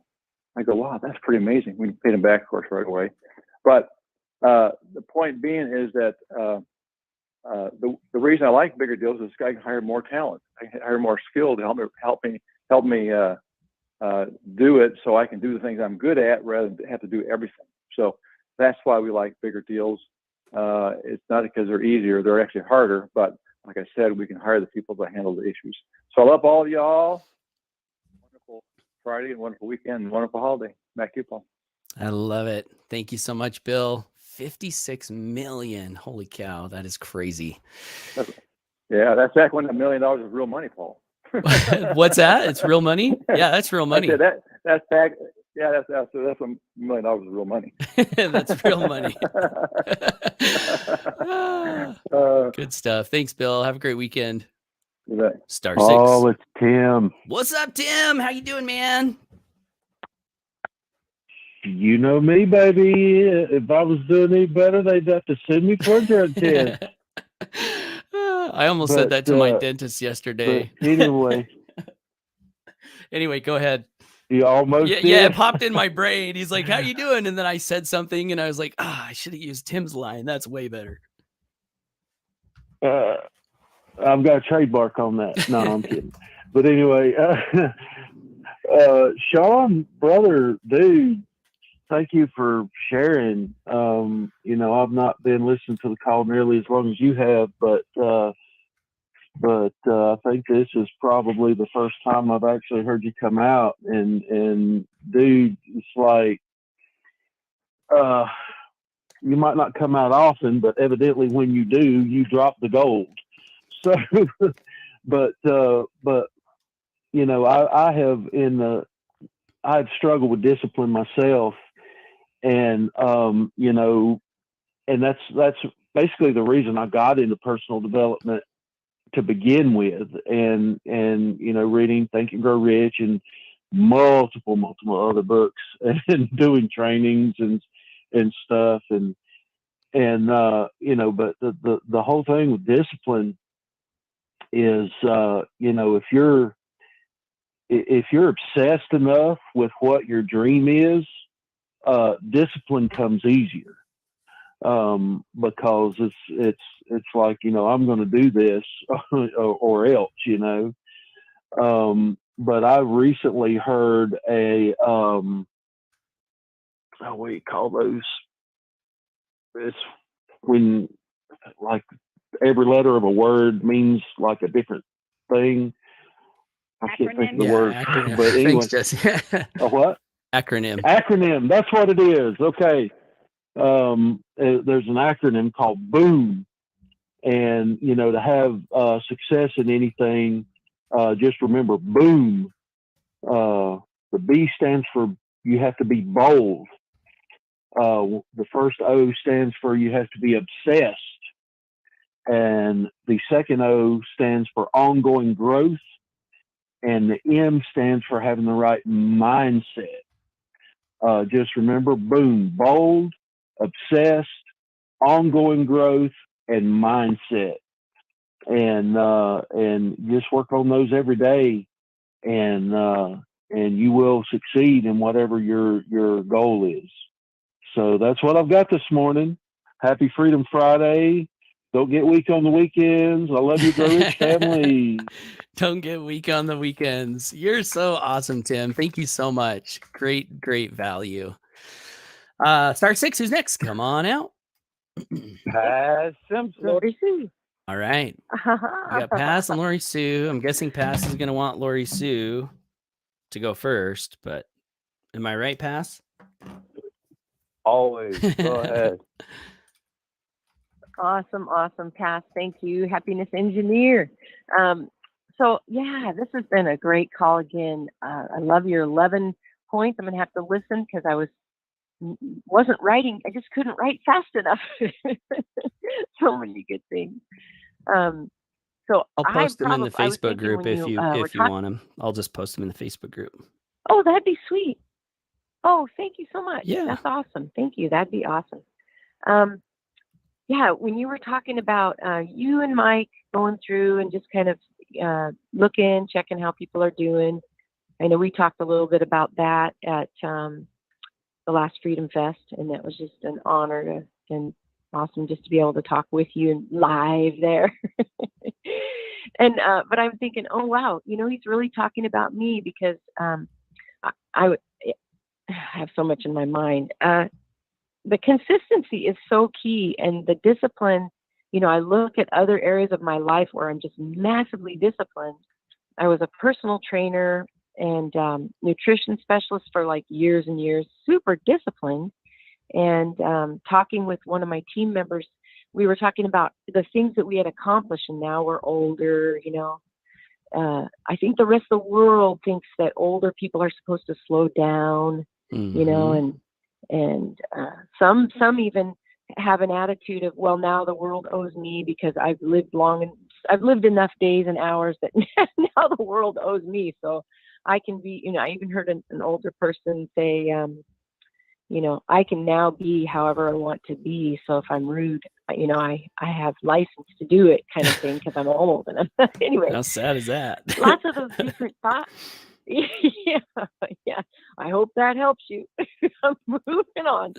I go, wow, that's pretty amazing. We paid him back, of course, right away. But the point being is that the reason I like bigger deals is I can hire more talent. I can hire more skill to help me do it, so I can do the things I'm good at rather than have to do everything. So that's why we like bigger deals. It's not because they're easier; they're actually harder. But like I said, we can hire the people to handle the issues. So I love all of y'all. Wonderful Friday and wonderful weekend and wonderful holiday. Back to you, Paul.
I love it. Thank you so much, Bill. 56 million. Holy cow. That is crazy.
That's back when $1 million was real money, Paul.
What's that? It's real money? Yeah, that's real money.
That's back. Yeah, that's $1 million was real money.
That's real money. Good stuff. Thanks, Bill. Have a great weekend. Star 6.
Oh, it's Tim.
What's up, Tim? How you doing, man?
You know me, baby. If I was doing any better, they'd have to send me for a drug test.
I almost said that to my dentist yesterday.
But anyway.
Anyway, go ahead.
You almost
did? Yeah, it popped in my brain. He's like, how you doing? And then I said something and I was like, I should have used Tim's line. That's way better.
I've got a trademark on that. No, I'm kidding. But anyway, Sean, brother, dude, thank you for sharing. I've not been listening to the call nearly as long as you have, but I think this is probably the first time I've actually heard you come out. And dude, it's like, you might not come out often, but evidently when you do, you drop the gold. So, but I've struggled with discipline myself, and and that's basically the reason I got into personal development to begin with, and reading Think and Grow Rich and multiple other books and doing trainings and stuff, but the whole thing with discipline is, if you're obsessed enough with what your dream is, discipline comes easier, because it's like, I'm going to do this or else, but I recently heard what do you call those? It's when, like, every letter of a word means like a different thing. I can't think of the word.
Acronym.
But anyway,
Thanks, Jesse.
A what?
Acronym.
That's what it is. Okay. There's an acronym called BOOM, and to have success in anything, just remember BOOM. The B stands for you have to be bold. The first O stands for you have to be obsessed, and the second O stands for ongoing growth, and the M stands for having the right mindset. Just remember BOOM: bold, obsessed, ongoing growth, and mindset. And just work on those every day, and you will succeed in whatever your goal is. So that's what I've got this morning. Happy Freedom Friday. Don't get weak on the weekends. I love you, Grow Rich family.
Don't get weak on the weekends. You're so awesome, Tim. Thank you so much. Great value. Star 6, who's next? Come on out.
Pass Simpson.
Lori Sue.
All right. We got Pass and Lori Sue. I'm guessing Pass is going to want Lori Sue to go first, but am I right, Pass?
Always. Go ahead.
Awesome, Pass. Thank you. Happiness Engineer. So yeah, this has been a great call again. I love your 11 points. I'm going to have to listen because I wasn't writing. I just couldn't write fast enough. So many good things. So
I'll post them in the Facebook group if you want them. I'll just post them in the Facebook group.
Oh, that'd be sweet. Oh, thank you so much.
Yeah.
That's awesome. Thank you. That'd be awesome. Yeah, when you were talking about you and Mike going through and just kind of looking, checking how people are doing. I know we talked a little bit about that at the last Freedom Fest, and that was just an honor and awesome just to be able to talk with you live there. And but I'm thinking, oh wow, he's really talking about me because I have so much in my mind. The consistency is so key, and the discipline. I look at other areas of my life where I'm just massively disciplined. I was a personal trainer and nutrition specialist for like years and years, super disciplined. And talking with one of my team members, we were talking about the things that we had accomplished, and now we're older. I think the rest of the world thinks that older people are supposed to slow down, and some even have an attitude of, well, now the world owes me because I've lived long and I've lived enough days and hours that now the world owes me. So I can be, I even heard an older person say, I can now be however I want to be. So if I'm rude, I have license to do it, kind of thing, because I'm old. And anyway,
How sad is that?
lots of those different thoughts. Yeah, yeah. I hope that helps you. I'm moving on.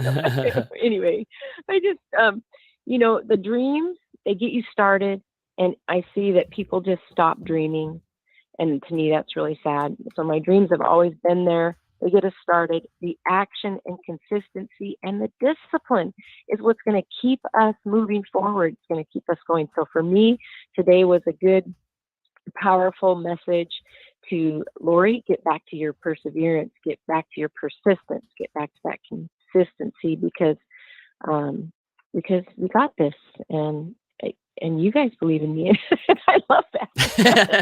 Anyway, I just, the dreams, they get you started, and I see that people just stop dreaming, and to me, that's really sad. So my dreams have always been there. They get us started. The action and consistency and the discipline is what's going to keep us moving forward. It's going to keep us going. So for me, today was a good, powerful message to Lori. Get back to your perseverance, get back to your persistence, get back to that consistency, because we got this, and you guys believe in me. I love that.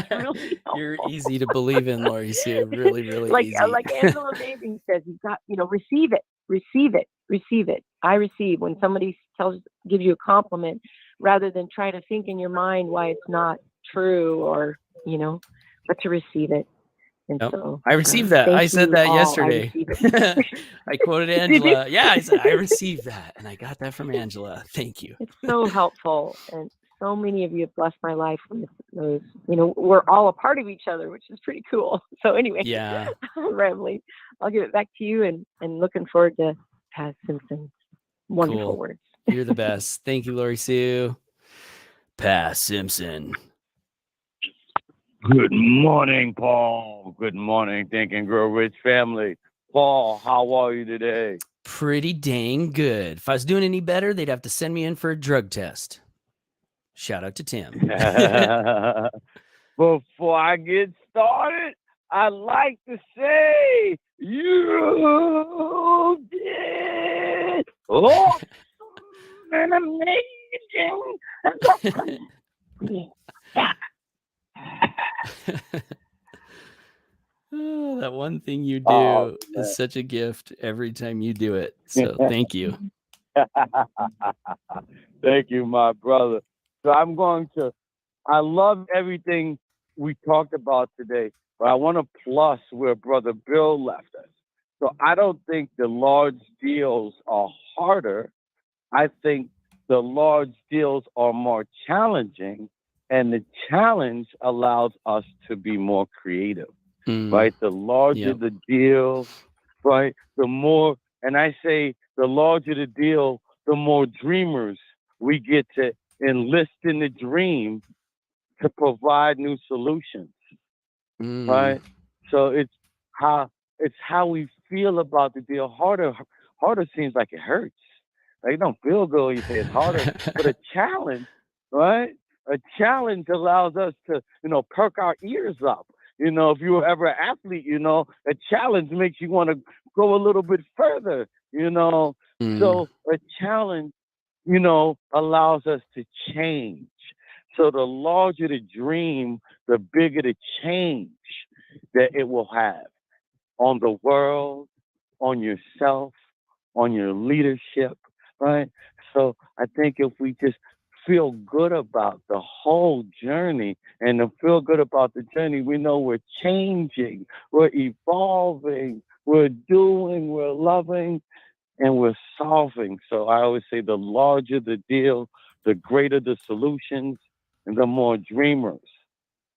That's really
You're easy to believe in, Lori Sue. Really, really
like
easy.
like Angela Davis says, you've got, receive it, receive it, receive it. I receive when somebody gives you a compliment, rather than try to think in your mind why it's not true, or but to receive it. And
Yep.
so
I received that. I said that yesterday. I quoted Angela. Yeah, I said I received that, and I got that from Angela. Thank you.
It's so helpful, and so many of you have blessed my life with those. We're all a part of each other, which is pretty cool. So anyway,
Yeah,
I'm rambling. I'll give it back to you, and looking forward to Pat Simpson's wonderful
cool.
words.
You're the best. Thank you, Lori Sue. Pat Simpson.
Good morning, Paul. Good morning, Think and Grow Rich family. Paul, how are you today?
Pretty dang good. If I was doing any better, they'd have to send me in for a drug test. Shout out to Tim.
Before I get started, I'd like to say you did awesome and amazing.
Oh, that one thing you do is such a gift every time you do it. So thank you.
Thank you, my brother. So I love everything we talked about today, but I want to plus where Brother Bill left us. So I don't think the large deals are harder. I think the large deals are more challenging, and the challenge allows us to be more creative. Right? The larger the deal, right? The more, and I say the larger the deal, the more dreamers we get to enlist in the dream to provide new solutions. Right? So it's how we feel about the deal. Harder seems like it hurts. Like, it don't feel good when you say it's harder. But a challenge, right? A challenge allows us to, perk our ears up. If you were ever an athlete, a challenge makes you want to go a little bit further, So a challenge, allows us to change. So the larger the dream, the bigger the change that it will have on the world, on yourself, on your leadership, right? So I think if we just feel good about the whole journey, and to feel good about the journey, we know we're changing, we're evolving, we're doing, we're loving, and we're solving. So I always say the larger the deal, the greater the solutions, and the more dreamers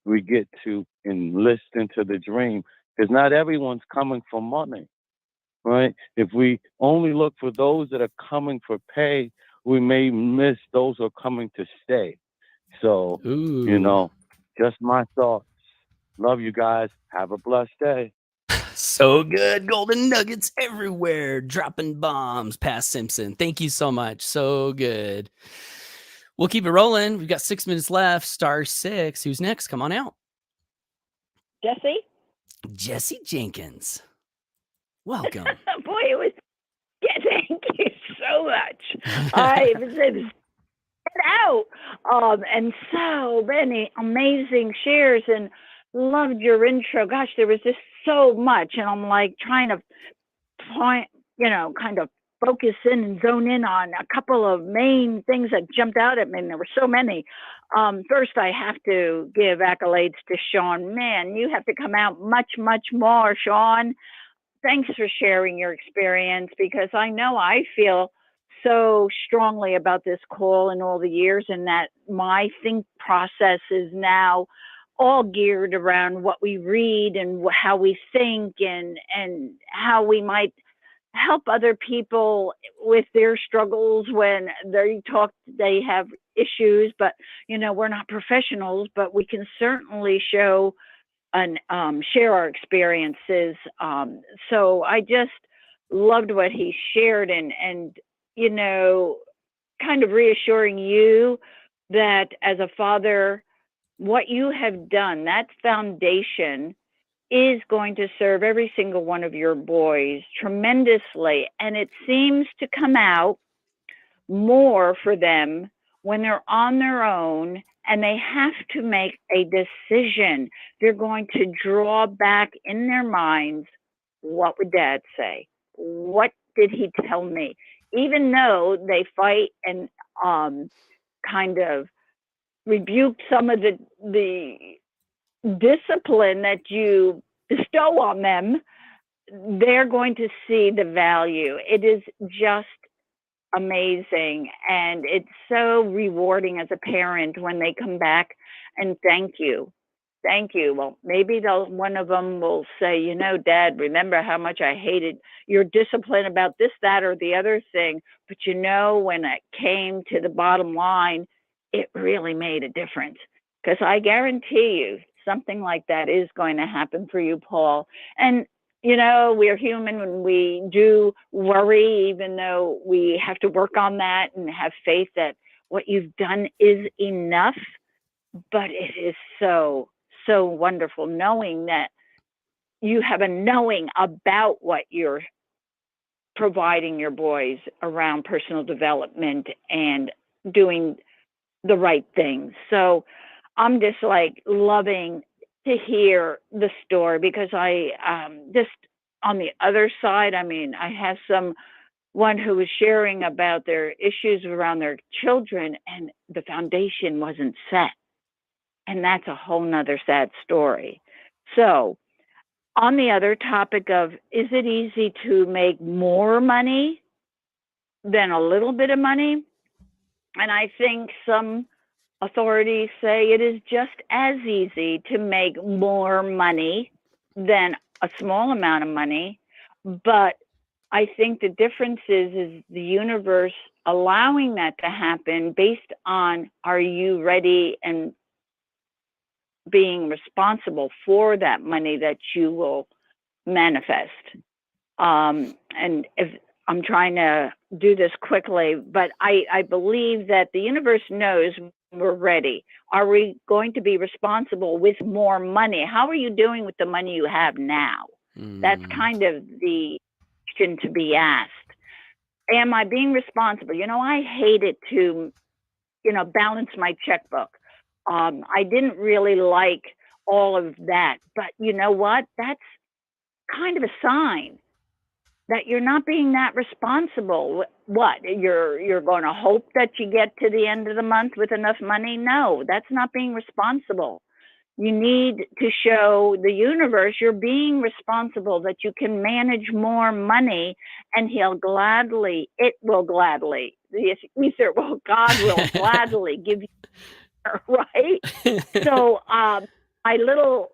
we get to enlist into the dream. Because not everyone's coming for money, right? If we only look for those that are coming for pay, we may miss those who are coming to stay. So, just my thoughts. Love you guys. Have a blessed day.
So good. Golden nuggets everywhere. Dropping bombs. Pat Simpson. Thank you so much. So good. We'll keep it rolling. We've got 6 minutes left. Star 6. Who's next? Come on out. Jesse Jenkins. Welcome.
Boy, it was. Yeah, thank you so much. I was out, and so many amazing shares, and loved your intro. Gosh, there was just so much, and I'm like trying to point, kind of focus in and zone in on a couple of main things that jumped out at me. And there were so many. First, I have to give accolades to Sean. Man, you have to come out much, much more, Sean. thanks for sharing your experience, because I know I feel so strongly about this call and all the years, and that my think process is now all geared around what we read and how we think, and how we might help other people with their struggles when they have issues. But we're not professionals, but we can certainly show and share our experiences. So I just loved what he shared, and kind of reassuring you that as a father, what you have done, that foundation is going to serve every single one of your boys tremendously. And it seems to come out more for them when they're on their own and they have to make a decision. They're going to draw back in their minds, what would Dad say? What did he tell me? Even though they fight and kind of rebuke some of the discipline that you bestow on them, they're going to see the value. It is just amazing, and it's so rewarding as a parent when they come back and thank you. Well, maybe one of them will say, Dad, remember how much I hated your discipline about this, that, or the other thing, but when it came to the bottom line, it really made a difference. Because I guarantee you something like that is going to happen for you, Paul. And we're human when we do worry, even though we have to work on that and have faith that what you've done is enough. But it is so, so wonderful knowing that you have a knowing about what you're providing your boys around personal development and doing the right things. So I'm just loving to hear the story, because I just on the other side, I have someone who was sharing about their issues around their children, and the foundation wasn't set. And that's a whole nother sad story. So on the other topic of, is it easy to make more money than a little bit of money? And I think some authorities say it is just as easy to make more money than a small amount of money. But I think the difference is the universe allowing that to happen based on, are you ready and being responsible for that money that you will manifest. And if I'm trying to do this quickly, but I believe that the universe knows we're ready. Are we going to be responsible with more money? How are you doing with the money you have now? That's kind of the question to be asked. Am I being responsible? I hated to, balance my checkbook. I didn't really like all of that, but you know what? That's kind of a sign that you're not being that responsible. What? You're going to hope that you get to the end of the month with enough money? No, that's not being responsible. You need to show the universe you're being responsible, that you can manage more money, and God will gladly give you, right? So my little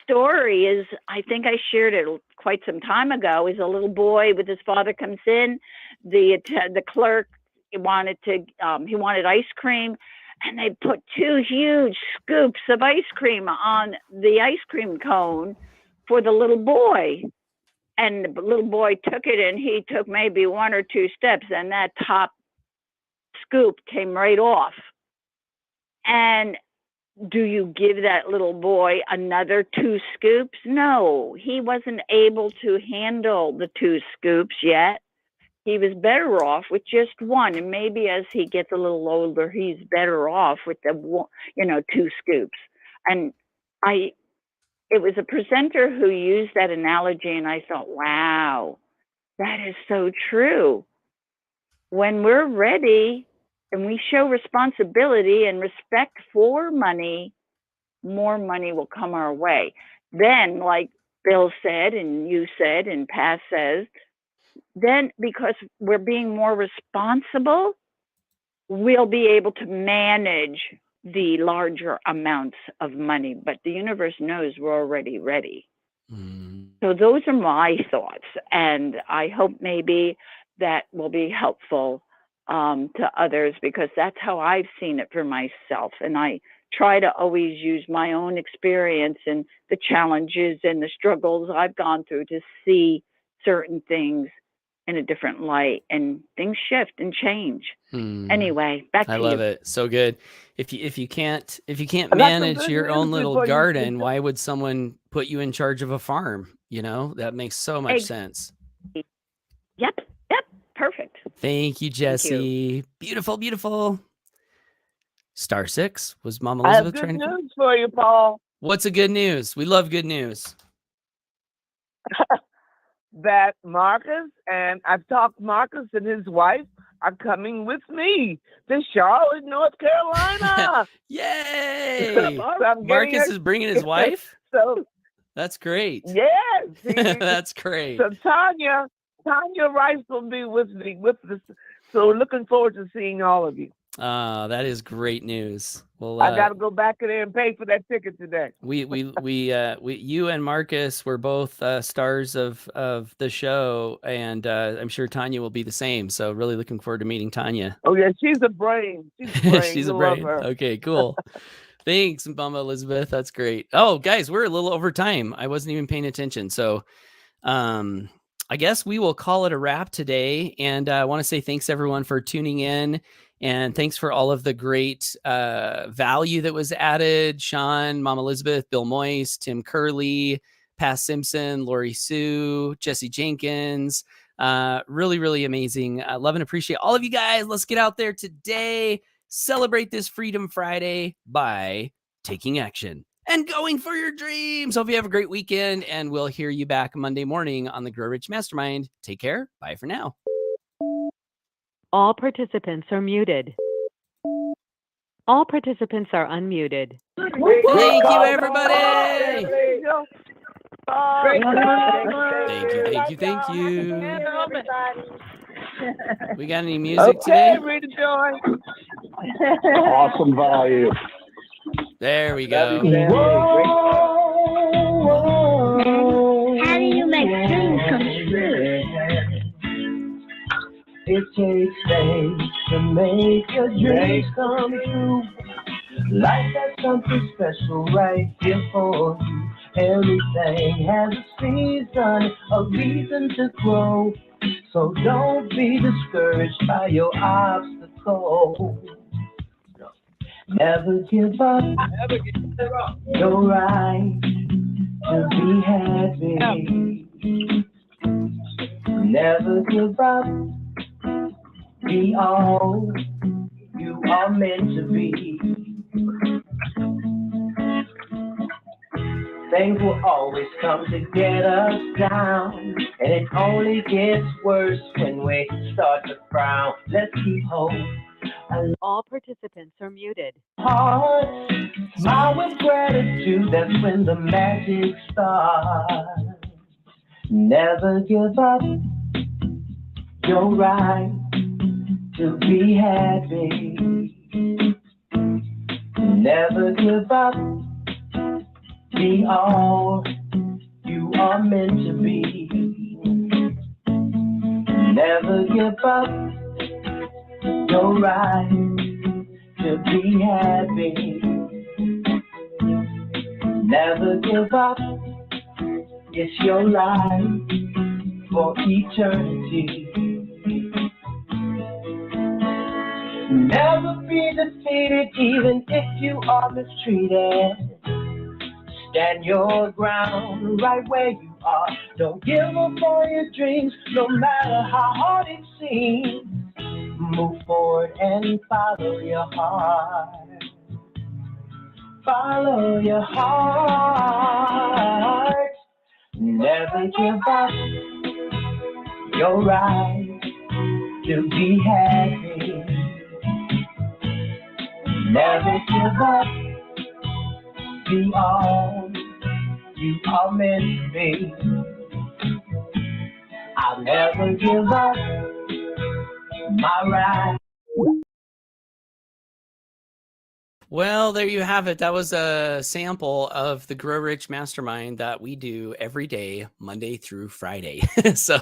story is, I think I shared it quite some time ago, is a little boy with his father comes in, the clerk wanted ice cream, and they put 2 huge scoops of ice cream on the ice cream cone for the little boy. And the little boy took it, and he took maybe 1 or 2 steps, and that top scoop came right off. And do you give that little boy another 2 scoops? No, he wasn't able to handle the 2 scoops yet. He was better off with just 1. And maybe as he gets a little older, he's better off with the 2 scoops. And it was a presenter who used that analogy, and I thought, wow, that is so true. When we're ready and we show responsibility and respect for money, more money will come our way. Then, like Bill said and you said and Pat says, then because we're being more responsible, we'll be able to manage the larger amounts of money. But the universe knows we're already ready. So those are my thoughts. And I hope maybe that will be helpful to others, because that's how I've seen it for myself. And I try to always use my own experience and the challenges and the struggles I've gone through to see certain things in a different light, and things shift and change. Anyway, back to you.
I love it. So good. If you can't
I got some
manage
good
your
news
own little
before you-
garden, why would someone put you in charge of a farm? You know, that makes so much sense.
Yep. Perfect.
Thank you, Jesse. Beautiful, beautiful. Star 6 was Mom
I have
Elizabeth
good
trying to.
news for you, Paul.
What's the good news? We love good news.
That Marcus, and I've talked, Marcus and his wife are coming with me to Charlotte, North Carolina.
Yay!
So I'm getting
Marcus
her-
is bringing his wife?
So
That's great.
yes,
That's great.
So Tanya Rice will be with me with this. So looking forward to seeing all of you.
That is great news. Well,
I got to go back in there and pay for that ticket today.
you and Marcus were both stars of the show, and I'm sure Tanya will be the same. So really looking forward to meeting Tanya.
Oh yeah, she's a brain. She's a brain.
She's a
You'll love
brain.
her.
Okay, cool. Thanks, Mama Elizabeth. That's great. Oh, guys, we're a little over time. I wasn't even paying attention. So, I guess we will call it a wrap today. And I want to say thanks everyone for tuning in, and thanks for all of the great value that was added. Sean, Mama Elizabeth, Bill Moyce, Tim Curley, Pat Simpson, Lori Sue, Jesse Jenkins. Really, really amazing. I love and appreciate all of you guys. Let's get out there today. Celebrate this Freedom Friday by taking action and going for your dreams. Hope you have a great weekend, and we'll hear you back Monday morning on the Grow Rich Mastermind. Take care. Bye for now.
All participants are muted. All participants are unmuted.
Thank you, everybody. Thank you. We got any music today?
Rita Joy.
Awesome value.
There we go.
How do you make dreams come true?
It takes faith to make your dreams come true. Life has something special right here for you. Everything has a season, a reason to grow. So don't be discouraged by your obstacles. Never give up. You're right to be happy. Never give up. Be all you are meant to be. Things will always come to get us down, and it only gets worse when we start to frown. Let's keep hope.
All participants are muted.
Heart, smile with gratitude, that's when the magic starts. Never give up. You're right to be happy. Never give up. Be all you are meant to be. Never give up. You're right to be happy. Never give up. It's your life for eternity. Never be defeated even if you are mistreated. Stand your ground right where you are. Don't give up on your dreams no matter how hard it seems. Move forward and follow your heart. Follow your heart. Never give up. You're right to be happy. Never give up. Be all you are meant to be. I'll never give up my ride.
Well, there you have it. That was a sample of the Grow Rich Mastermind that we do every day, Monday through Friday. So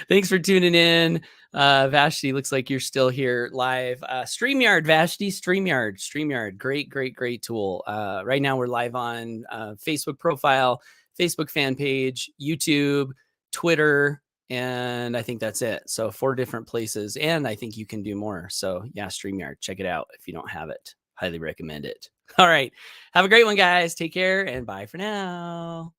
thanks for tuning in. Vashti, looks like you're still here live. StreamYard, Vashti, StreamYard. Great tool. Right now we're live on Facebook profile, Facebook fan page, YouTube, Twitter, and I think that's it. So 4 different places. And I think you can do more. So yeah, StreamYard, check it out if you don't have it. Highly recommend it. All right. Have a great one, guys. Take care and bye for now.